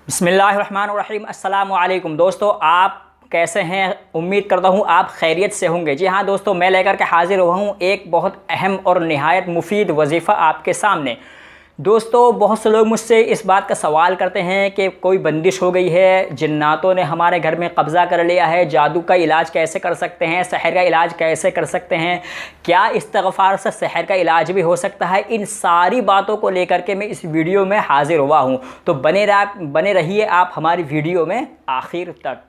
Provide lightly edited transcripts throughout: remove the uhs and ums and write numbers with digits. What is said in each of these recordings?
बिस्मिल्लाहिर्रहमानिर्रहीम। अस्सलामु अलैकुम दोस्तों, आप कैसे हैं? उम्मीद करता हूँ आप खैरियत से होंगे। जी हाँ दोस्तों, मैं लेकर के हाजिर हुआ हूँ एक बहुत अहम और निहायत मुफीद वजीफ़ा आपके सामने। दोस्तों, बहुत से लोग मुझसे इस बात का सवाल करते हैं कि कोई बंदिश हो गई है, जिन्नातों ने हमारे घर में कब्ज़ा कर लिया है, जादू का इलाज कैसे कर सकते हैं, सहर का इलाज कैसे कर सकते हैं, क्या इस्तिग़फ़ार से सहर का इलाज भी हो सकता है? इन सारी बातों को लेकर के मैं इस वीडियो में हाज़िर हुआ हूँ। तो बने रहिए आप हमारी वीडियो में आखिर तक।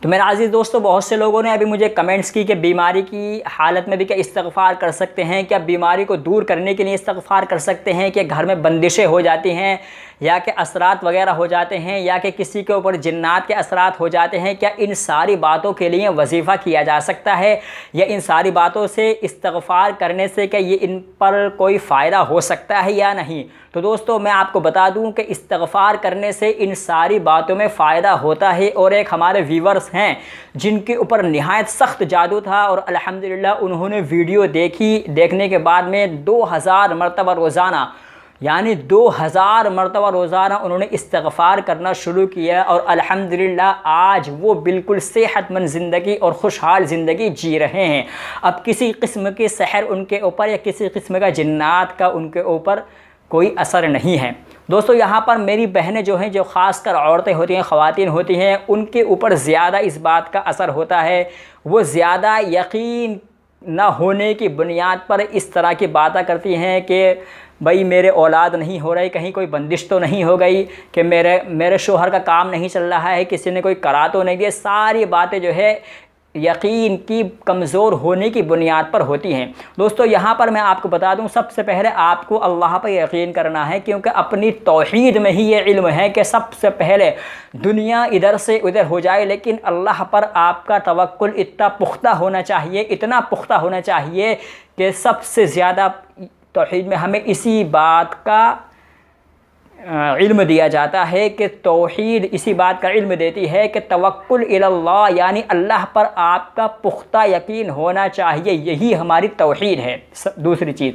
तो मेरे अज़ीज़ दोस्तों, बहुत से लोगों ने अभी मुझे कमेंट्स की कि बीमारी की हालत में भी क्या इस्तिग़फ़ार कर सकते हैं, क्या बीमारी को दूर करने के लिए इस्तिग़फ़ार कर सकते हैं, कि घर में बंदिशें हो जाती हैं या कि असरात वगैरह हो जाते हैं या कि किसी के ऊपर जिन्नात के असरात हो जाते हैं, क्या इन सारी बातों के लिए वजीफ़ा किया जा सकता है या इन सारी बातों से इस्तिग़फ़ार करने से क्या ये इन पर कोई फ़ायदा हो सकता है या नहीं? तो दोस्तों, मैं आपको बता दूं कि इस्तिग़फ़ार करने से इन सारी बातों में फ़ायदा होता है। और एक हमारे व्यूवर्स हैं जिनके ऊपर निहायत सख्त जादू था और अल्हम्दुलिल्लाह उन्होंने वीडियो देखने के बाद में 2000 मरतबा रोज़ाना, यानी 2000 मरतबा रोज़ाना उन्होंने इस्तिग़फ़ार करना शुरू किया और अल्हम्दुलिल्लाह आज वो बिल्कुल सेहतमंद ज़िंदगी और खुशहाल ज़िंदगी जी रहे हैं। अब किसी किस्म के सहर उनके ऊपर या किसी किस्म का जिन्नात का उनके ऊपर कोई असर नहीं है। दोस्तों, यहाँ पर मेरी बहनें जो हैं, जो ख़ासकर औरतें होती हैं, ख़वातीन होती हैं, उनके ऊपर ज़्यादा इस बात का असर होता है। वो ज़्यादा यकीन न होने की बुनियाद पर इस तरह की बातें करती हैं कि भाई मेरे औलाद नहीं हो रही, कहीं कोई बंदिश तो नहीं हो गई, कि मेरे शोहर का काम नहीं चल रहा है, किसी ने कोई करा तो नहीं दिया। सारी बातें जो है यकीन की कमज़ोर होने की बुनियाद पर होती हैं। दोस्तों, यहाँ पर मैं आपको बता दूँ, सबसे पहले आपको अल्लाह पर यकीन करना है, क्योंकि अपनी तौहीद में ही ये इल्म है कि सबसे पहले दुनिया इधर से उधर हो जाए, लेकिन अल्लाह पर आपका तवक्कुल इतना पुख्ता होना चाहिए, इतना पुख्ता होना चाहिए कि सबसे ज़्यादा तौहीद में हमें इसी बात का इल्म दिया जाता है कि तौहीद इसी बात का इल्म देती है कि तवक्कुल इलल्लाह, यानी अल्लाह पर आपका पुख्ता यकीन होना चाहिए। यही हमारी तौहीद है। दूसरी चीज़,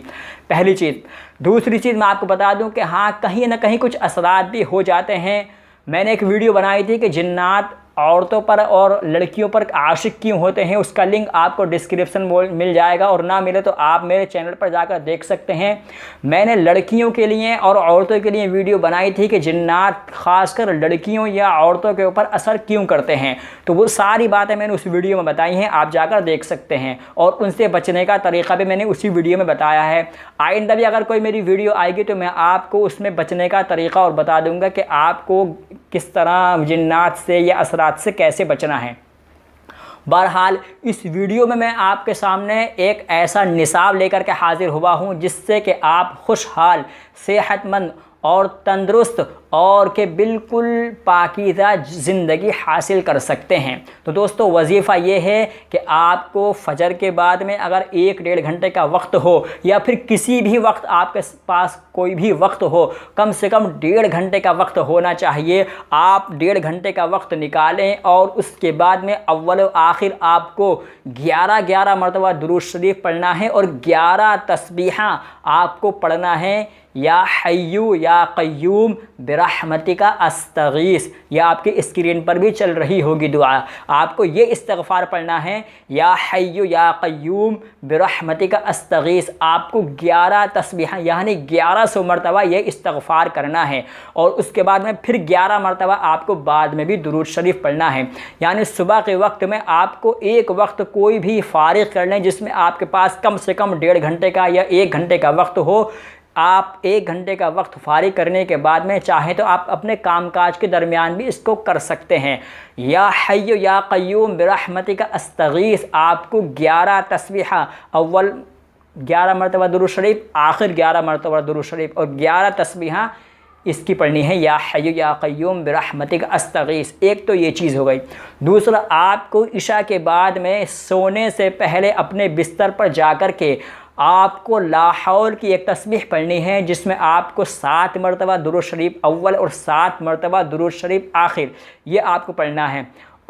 पहली चीज़। दूसरी चीज़ मैं आपको बता दूं कि हाँ, कहीं ना कहीं कुछ असरात भी हो जाते हैं। मैंने एक वीडियो बनाई थी कि जिन्नात औरतों पर और लड़कियों पर आशिक क्यों होते हैं, उसका लिंक आपको डिस्क्रिप्शन में मिल जाएगा, और ना मिले तो आप मेरे चैनल पर जाकर देख सकते हैं। मैंने लड़कियों के लिए और औरतों के लिए वीडियो बनाई थी कि जिन्नात ख़ासकर लड़कियों या औरतों के ऊपर असर क्यों करते हैं। तो वो सारी बातें मैंने उस वीडियो में बताई हैं, आप जाकर देख सकते हैं, और उनसे बचने का तरीक़ा भी मैंने उसी वीडियो में बताया है। आइंदा भी अगर कोई मेरी वीडियो आएगी तो मैं आपको उसमें बचने का तरीक़ा और बता दूँगा कि आपको किस तरह जिन्नात से या असरात से कैसे बचना है। बहरहाल, इस वीडियो में मैं आपके सामने एक ऐसा निसाब लेकर के हाजिर हुआ हूँ जिससे कि आप खुशहाल, सेहतमंद और तंदुरुस्त और के बिल्कुल पाकीज़ा ज़िंदगी हासिल कर सकते हैं। तो दोस्तों, वजीफ़ा ये है कि आपको फ़जर के बाद में अगर 1-1.5 घंटे का वक्त हो या फिर किसी भी वक्त आपके पास कोई भी वक्त हो, कम से कम 1.5 घंटे का वक्त होना चाहिए। आप 1.5 घंटे का वक्त निकालें और उसके बाद में अव्वल व आखिर आपको 11 मरतबा दुरूद शरीफ पढ़ना है और 11 तस्बीहां आपको पढ़ना है। या हय्यू या क़य्यूम बिरहमतिका अस्तगीस, यह आपकी स्क्रीन पर भी चल रही होगी दुआ। आपको ये इस्तिग़फ़ार पढ़ना है, या हय्यू या क़य्यूम बिरहमतिका अस्तगीस। आपको 11 तस्बीहां यानी 1100 मरतबा ये इस्तिग़फ़ार करना है, और उसके बाद में फिर 11 मरतबा आपको बाद में भी दुरूद शरीफ पढ़ना है। यानी सुबह के वक्त में आपको एक वक्त कोई भी फ़ारिग़ कर लें जिसमें आपके पास कम से कम 1.5 घंटे का या 1 घंटे का वक्त हो। आप 1 घंटे का वक्त फ़ारिग़ करने के बाद में चाहें तो आप अपने कामकाज के दरमियान भी इसको कर सकते हैं। या हय्यू या क़य्यूम बिरहमतिका अस्तगीस, आपको 11 तस्बीहा, अव्वल 11 मरतबा दुरूद शरीफ, आखिर 11 मरतबा दुरूद शरीफ, और 11 तस्बीहा इसकी पढ़नी है, या हय्यू या क़य्यूम बिरहमतिका अस्तगीस। एक तो ये चीज़ हो गई। दूसरा, आपको इशा के बाद में सोने से पहले अपने बिस्तर पर जाकर के आपको ला हौल की एक तस्बीह पढ़नी है, जिसमें आपको 7 मरतबा दुरूद शरीफ अव्वल और 7 मरतबा दुरूद शरीफ आखिर, ये आपको पढ़ना है।